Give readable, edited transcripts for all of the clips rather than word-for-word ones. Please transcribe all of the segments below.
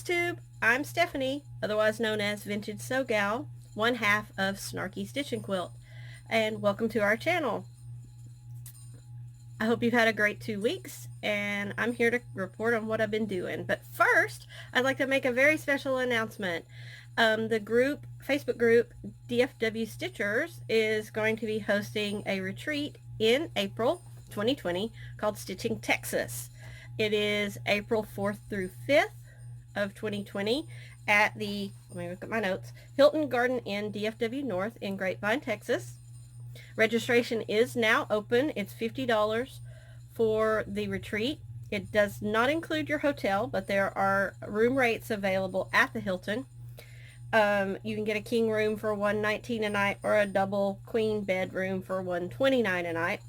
Flosstube. I'm Stephanie, otherwise known as Vintage Sew Gal, one half of Snarky Stitch and Quilt, and welcome to our channel. I hope you've had a great 2 weeks, and I'm here to report on what I've been doing. But first, I'd like to make a very special announcement. The Facebook group DFW Stitchers is going to be hosting a retreat in April 2020 called Stitching Texas. It is April 4th through 5th of 2020 at the, let me look at my notes, Hilton Garden Inn DFW North in Grapevine, Texas. Registration is now open. It's $50 for the retreat. It does not include your hotel, but there are room rates available at the Hilton. You can get a king room for $119 a night or a double queen bedroom for $129 a night.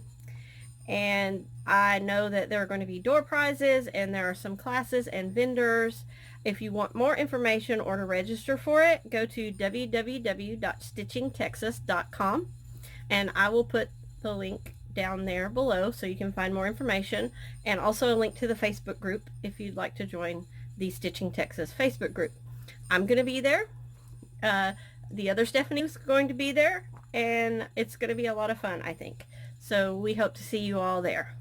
And I know that there are going to be door prizes, and there are some classes and vendors. If you want more information or to register for it, go to www.stitchingtexas.com, and I will put the link down there below so you can find more information, and also a link to the Facebook group if you'd like to join the Stitching Texas Facebook group. I'm going to be there. The other Stephanie is going to be there, and it's going to be a lot of fun, I think. So we hope to see you all there.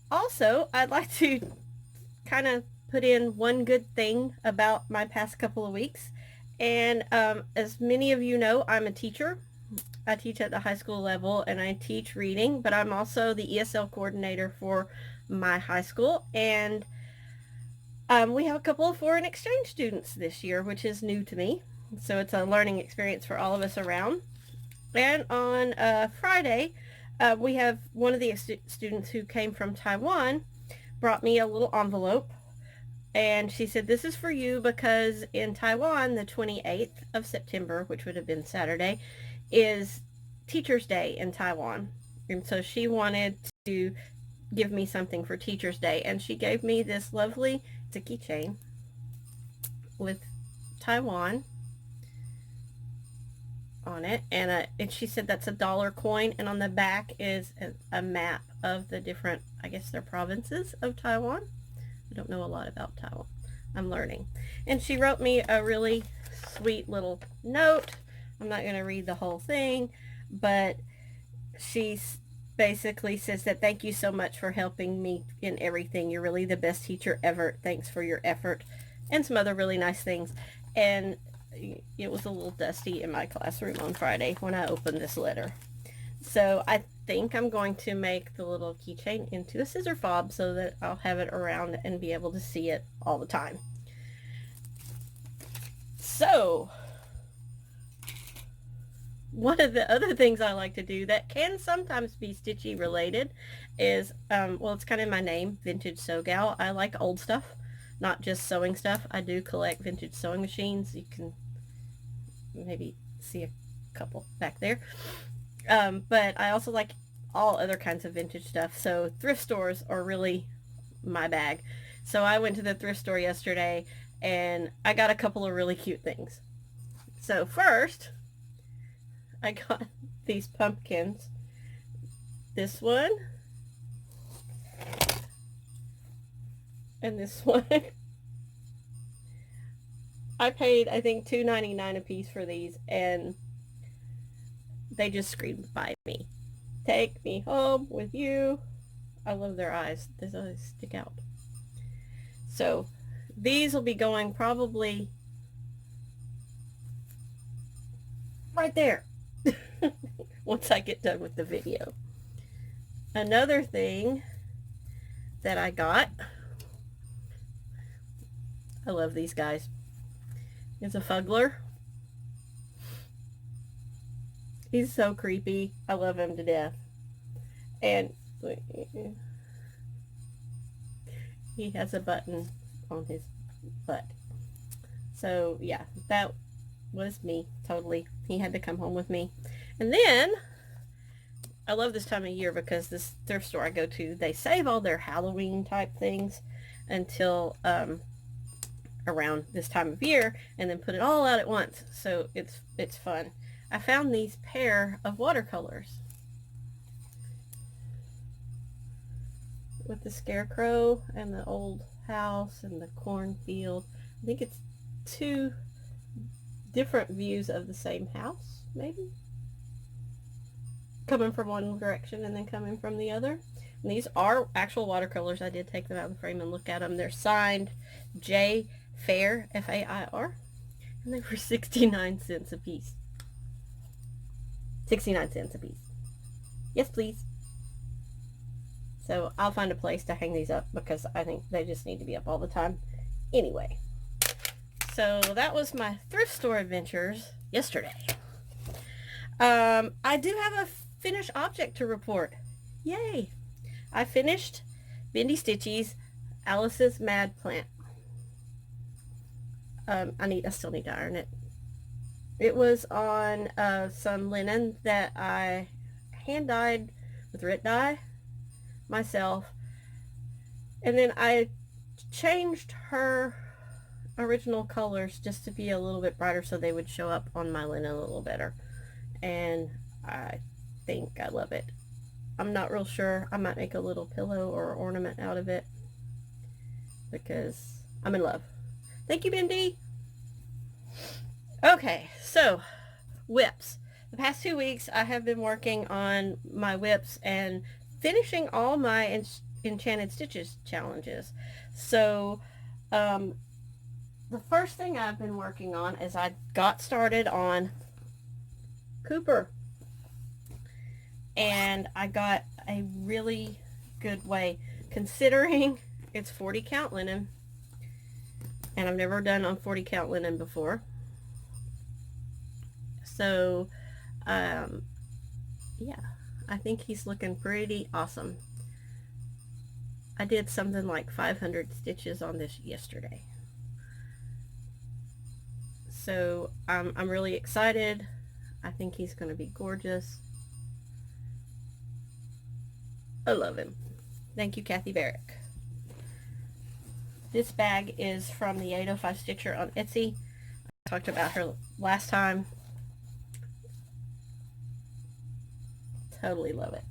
Also, I'd like to kind of put in one good thing about my past couple of weeks. And as many of you know, I'm a teacher. I teach at the high school level, and I teach reading, but I'm also the ESL coordinator for my high school. And we have a couple of foreign exchange students this year, which is new to me. So it's a learning experience for all of us around. And on Friday, we have one of the students who came from Taiwan brought me a little envelope, and she said, this is for you because in Taiwan, the 28th of September, which would have been Saturday, is Teacher's Day in Taiwan. And so she wanted to give me something for Teacher's Day, and she gave me this lovely, it's a keychain with Taiwan on it, and she said that's a $1 coin, and on the back is a map of the different, I guess they're provinces of Taiwan. I don't know a lot about Taiwan. I'm learning. And she wrote me a really sweet little note. I'm not going to read the whole thing, but she basically says that thank you so much for helping me in everything. You're really the best teacher ever. Thanks for your effort, and some other really nice things. And it was a little dusty in my classroom on Friday when I opened this letter. So I think I'm going to make the little keychain into a scissor fob so that I'll have it around and be able to see it all the time. So one of the other things I like to do that can sometimes be stitchy related is, well, it's kind of my name, Vintage Sew Gal. I like old stuff, not just sewing stuff. I do collect vintage sewing machines. You can maybe see a couple back there. But I also like all other kinds of vintage stuff. So thrift stores are really my bag. So I went to the thrift store yesterday, and I got a couple of really cute things. So first, I got these pumpkins. This one. And this one. I paid, I think, $2.99 a piece for these, and they just screamed by me. Take me home with you. I love their eyes. They always stick out. So these will be going probably right there once I get done with the video. Another thing that I got, I love these guys. It's a fuggler. He's so creepy. I love him to death. And he has a button on his butt. So yeah, that was me, totally. He had to come home with me. And then, I love this time of year because this thrift store I go to, they save all their Halloween type things until around this time of year, and then put it all out at once. So it's fun. I found these pair of watercolors with the scarecrow and the old house and the cornfield. I think it's two different views of the same house, maybe? Coming from one direction and then coming from the other. And these are actual watercolors. I did take them out of the frame and look at them. They're signed J. Fair, F-A-I-R. And they were 69 cents a piece. 69 cents a piece. Yes, please. So I'll find a place to hang these up because I think they just need to be up all the time. Anyway, so that was my thrift store adventures yesterday. I do have a finished object to report. Yay! I finished Bendy Stitchy's Alice's Mad Plant. I still need to iron it. It was on some linen that I hand dyed with Rit dye myself, and then I changed her original colors just to be a little bit brighter so they would show up on my linen a little better, and I think I love it. I'm not real sure. I might make a little pillow or ornament out of it because I'm in love. Thank you, Bendy. Okay, so whips. The past 2 weeks I have been working on my whips and finishing all my Enchanted Stitches challenges. So the first thing I've been working on is I got started on Cooper, and I got a really good way, considering it's 40 count linen, and I've never done on 40 count linen before. So yeah, I think he's looking pretty awesome. I did something like 500 stitches on this yesterday. So I'm really excited. I think he's going to be gorgeous. I love him. Thank you, Kathy Barrick. This bag is from the 805 Stitcher on Etsy. I talked about her last time. Totally love it.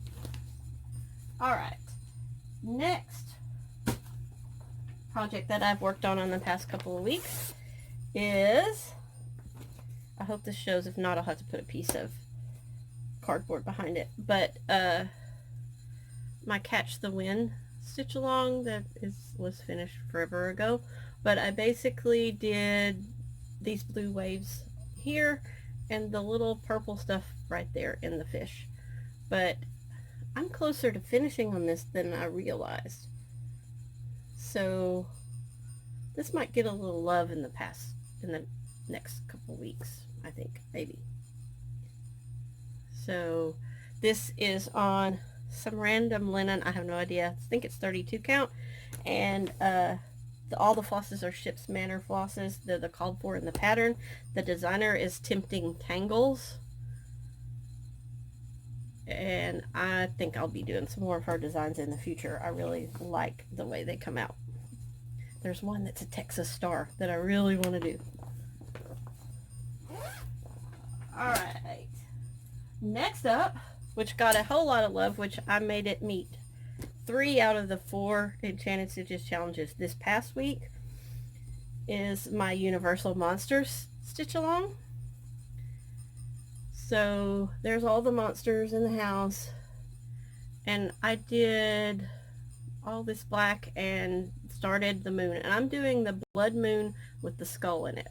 Alright, next project that I've worked on the past couple of weeks is, I hope this shows, if not I'll have to put a piece of cardboard behind it, but my Catch the Wind stitch along that was finished forever ago, but I basically did these blue waves here and the little purple stuff right there in the fish. But I'm closer to finishing on this than I realized. So this might get a little love in the next couple weeks, I think, maybe. So this is on some random linen. I have no idea. I think it's 32 count, and all the flosses are Ship's Manor flosses. They're called for in the pattern. The designer is Tempting Tangles, and I think I'll be doing some more of her designs in the future. I really like the way they come out. There's one that's a Texas Star that I really want to do. Alright, next up, which got a whole lot of love, which I made it meet 3 out of the 4 Enchanted Stitches challenges this past week, is my Universal Monsters stitch along. So there's all the monsters in the house, and I did all this black and started the moon, and I'm doing the blood moon with the skull in it,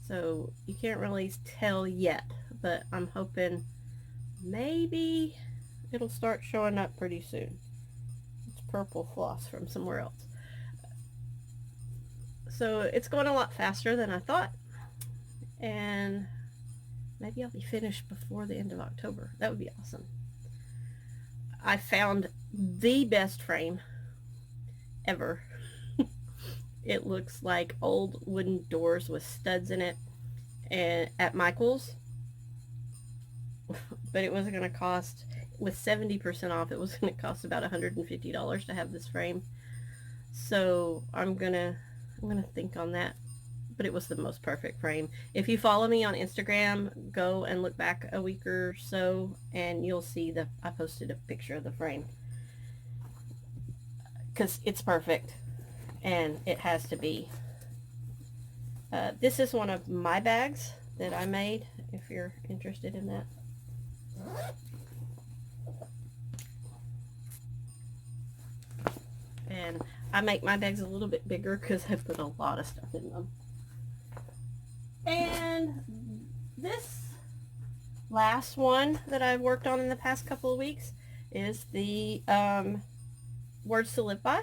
so you can't really tell yet, but I'm hoping maybe it'll start showing up pretty soon. It's purple floss from somewhere else, so it's going a lot faster than I thought, and maybe I'll be finished before the end of October. That would be awesome. I found the best frame ever. It looks like old wooden doors with studs in it, and at Michael's, but it was going to cost, with 70% off, it was going to cost about $150 to have this frame. So I'm gonna think on that. But it was the most perfect frame. If you follow me on Instagram, go and look back a week or so, and you'll see that I posted a picture of the frame, because it's perfect. and it has to be. This is one of my bags that I made, if you're interested in that. And I make my bags a little bit bigger because I put a lot of stuff in them. And this last one that I've worked on in the past couple of weeks is the Words to Live By,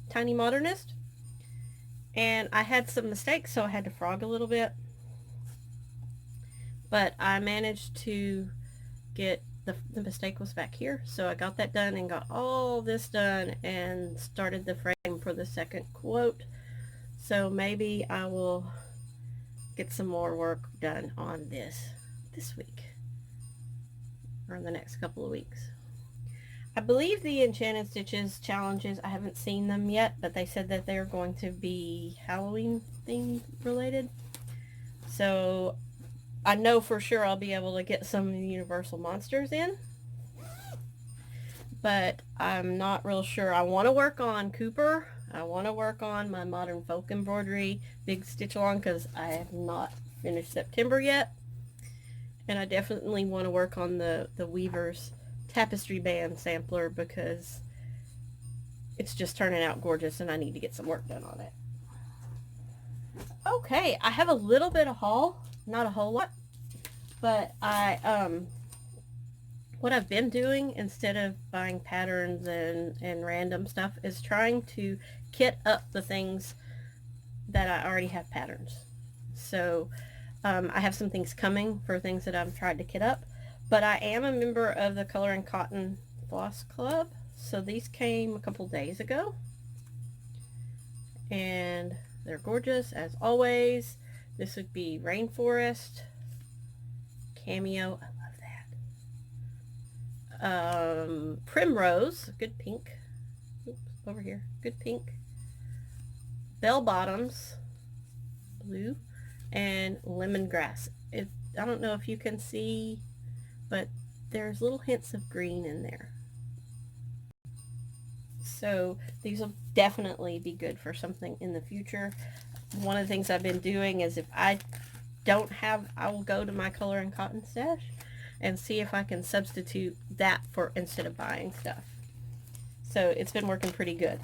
Tiny Modernist. And I had some mistakes, so I had to frog a little bit. But I managed to get the mistake was back here, so I got that done and got all this done and started the frame for the second quote. So maybe I will get some more work done on this week, or in the next couple of weeks. I believe the Enchanted Stitches challenges, I haven't seen them yet, but they said that they're going to be Halloween theme related. So I know for sure I'll be able to get some Universal Monsters in, but I'm not real sure. I want to work on Cooper. I want to work on my Modern Folk Embroidery Big Stitch Along because I have not finished September yet. And I definitely want to work on the Weaver's Tapestry Band sampler because it's just turning out gorgeous and I need to get some work done on it. Okay, I have a little bit of haul, not a whole lot, but what I've been doing instead of buying patterns and random stuff is trying to kit up the things that I already have patterns. So I have some things coming for things that I've tried to kit up, but I am a member of the Color and Cotton Floss Club, so these came a couple days ago, and they're gorgeous as always. This would be Rainforest, Cameo, I love that, Primrose, good pink, oops, over here, good pink, Bell Bottoms, blue, and Lemongrass. I don't know if you can see, but there's little hints of green in there. So these will definitely be good for something in the future. One of the things I've been doing is if I don't have, I will go to my Color and Cotton stash and see if I can substitute that for instead of buying stuff. So it's been working pretty good.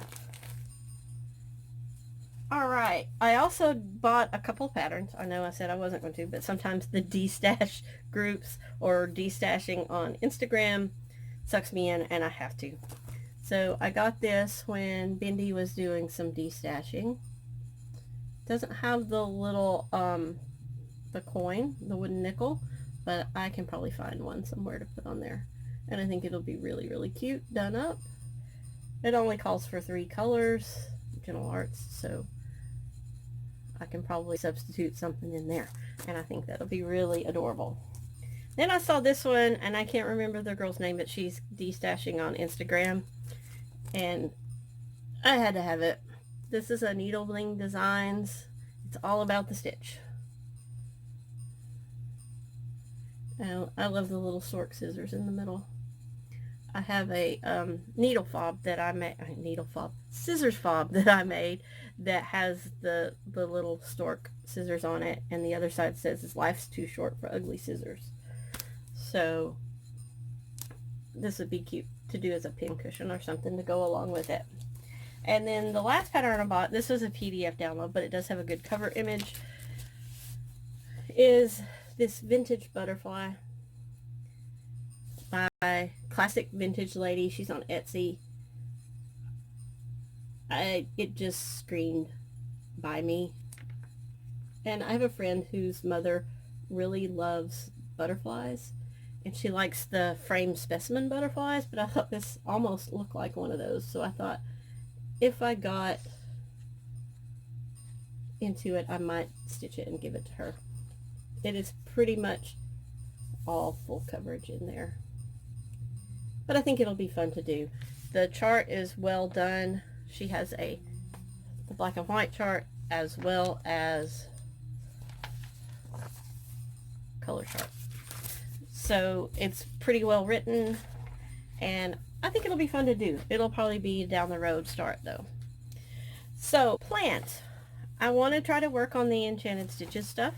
Alright, I also bought a couple patterns. I know I said I wasn't going to, but sometimes the de-stash groups or de-stashing on Instagram sucks me in and I have to. So I got this when Bindi was doing some de-stashing. Doesn't have the little, the coin, the wooden nickel, but I can probably find one somewhere to put on there. And I think it'll be really, really cute done up. It only calls for 3 colors, Gentle Arts, so I can probably substitute something in there. And I think that'll be really adorable. Then I saw this one, and I can't remember the girl's name, but she's de-stashing on Instagram. And I had to have it. This is a Needle Bling Designs. It's all about the stitch. And I love the little stork scissors in the middle. I have a needle fob that I made, scissors fob that I made that has the little stork scissors on it, and the other side says life's too short for ugly scissors. So this would be cute to do as a pin cushion or something to go along with it. And then the last pattern I bought, this was a PDF download, but it does have a good cover image, is this vintage butterfly by Classic Vintage Lady. She's on Etsy. It just screamed by me. And I have a friend whose mother really loves butterflies, and she likes the framed specimen butterflies, but I thought this almost looked like one of those, so I thought if I got into it, I might stitch it and give it to her. It is pretty much all full coverage in there, but I think it'll be fun to do. The chart is well done. She has the black and white chart as well as color chart. So it's pretty well written, and I think it'll be fun to do. It'll probably be down the road start though. So, plants. I want to try to work on the Enchanted Stitches stuff.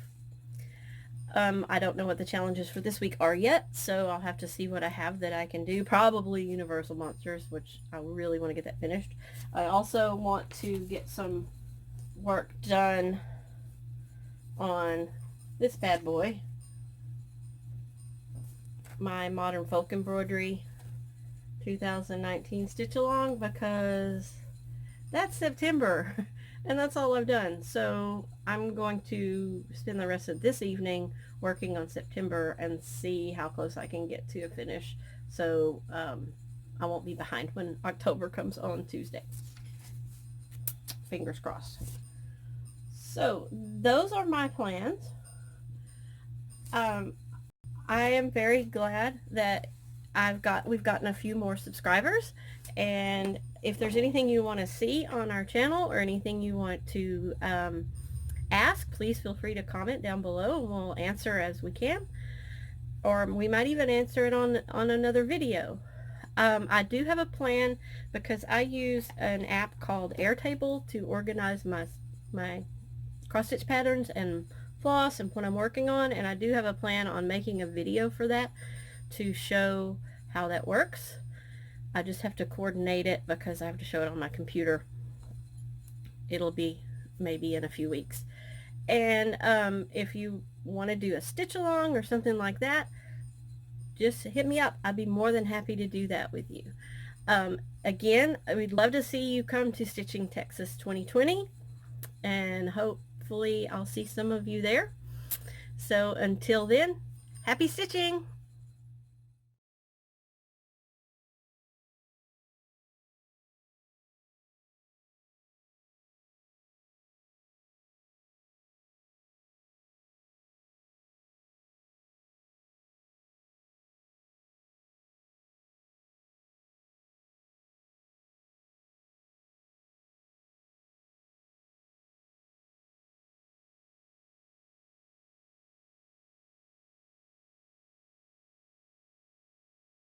I don't know what the challenges for this week are yet, so I'll have to see what I have that I can do. Probably Universal Monsters, which I really want to get that finished. I also want to get some work done on this bad boy, my Modern Folk Embroidery 2019 stitch along, because that's September and that's all I've done. So I'm going to spend the rest of this evening working on September and see how close I can get to a finish, so I won't be behind when October comes on Tuesday. Fingers crossed. So those are my plans. I am very glad that we've gotten a few more subscribers, and if there's anything you want to see on our channel or anything you want to ask, please feel free to comment down below and we'll answer as we can, or we might even answer it on another video. I do have a plan, because I use an app called Airtable to organize my cross stitch patterns and floss and what I'm working on, and I do have a plan on making a video for that to show how that works. I just have to coordinate it because I have to show it on my computer. It'll be maybe in a few weeks. And if you want to do a stitch along or something like that, just hit me up. I'd be more than happy to do that with you. Again, we'd love to see you come to Stitching Texas 2020, and hopefully I'll see some of you there. So until then, happy stitching!